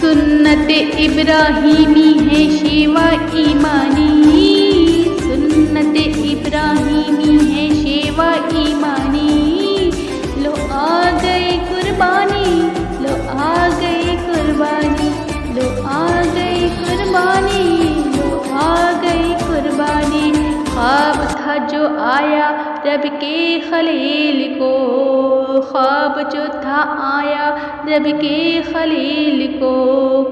سنت ابراہیمی ہے شیوا ایمانی، سنت ابراہیمی ہے شیوا ایمانی، لو آ گئی قربانی، لو آ گئی قربانی، لو آ گئی قربانی، لو آ گئی قربانی۔ خواب تھا جو آیا رب کے خلیل کو، خواب جو تھا آیا رب کے خلیل کو،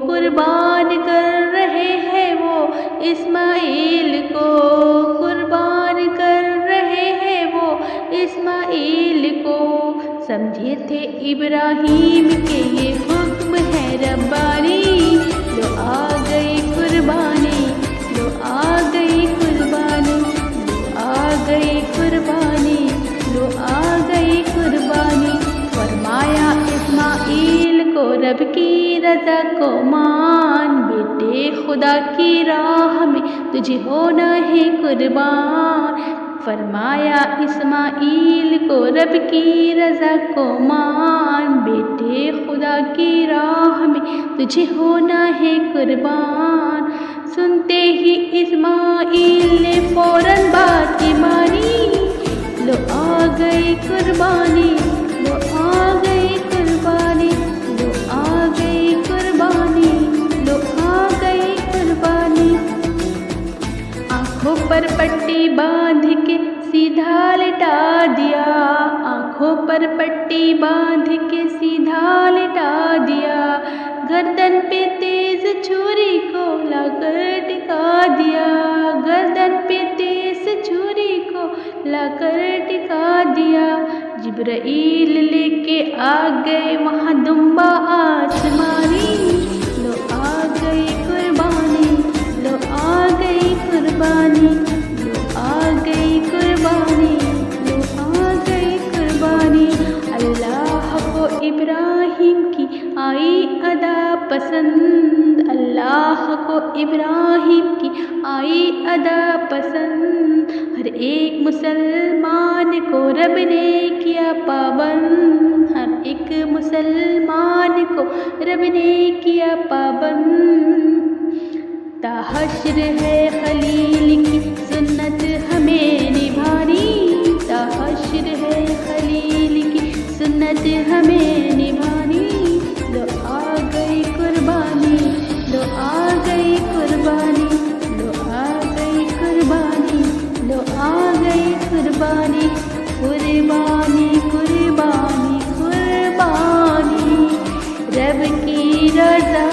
قربان کر رہے ہیں وہ اسماعیل کو، قربان کر رہے ہیں وہ اسماعیل کو۔ سمجھے تھے ابراہیم کے یہ حکم ہے ربانی، لو آ گئی قربانی، لو آ گئی قربانی، لو آ گئی قربانی، لو آ گئی قربانی۔ فرمایا اسماعیل کو رب کی رضا کو مان، بیٹے خدا کی راہ میں تجھے ہونا ہے قربان۔ فرمایا اسماعیل کو رب کی رضا کو مان، بیٹے خدا کی راہ میں تجھے ہونا ہے قربان۔ سنتے ہی اسماعیل نے فوراً بات مانی، لو آ گئی قربانی، لو آ گئی قربانی، لو آ گئی قربانی، لو آ گئی قربانی۔ آنکھوں پر پٹی باندھ کے سیدھا لٹا دیا، آنکھوں پر پٹی باندھ کے سیدھا لٹا دیا، گردن پہ تیز چھری کو لا کر ٹکا دیا، گردن پہ تیز چھری کو لا کر ٹکا دیا۔ جبرائیل لے کے آ گئے وہاں دمبا آسمانی، لو آ گئی قربانی، لو آ گئی قربانی، لو آ گئی قربانی، لو آ گئی قربانی۔ اللہ کو ابراہیم کی آئی ادا پسند، اللہ کو ابراہیم کی آئی ادا پسند، ہر ایک مسلمان کو رب نے کیا پابند، ہر ایک مسلمان کو رب نے کیا پابند۔ تا حشر ہے خلیل کی سنت ہمیں نبھانی، تا حشر ہے خلیل کی سنت ہمیں نبھانی، لو آ گئی قربانی، لو آ گئی قربانی، لو آ گئی قربانی، لو آ گئی قربانی، قربانی قربانی قربانی، رب کی رضا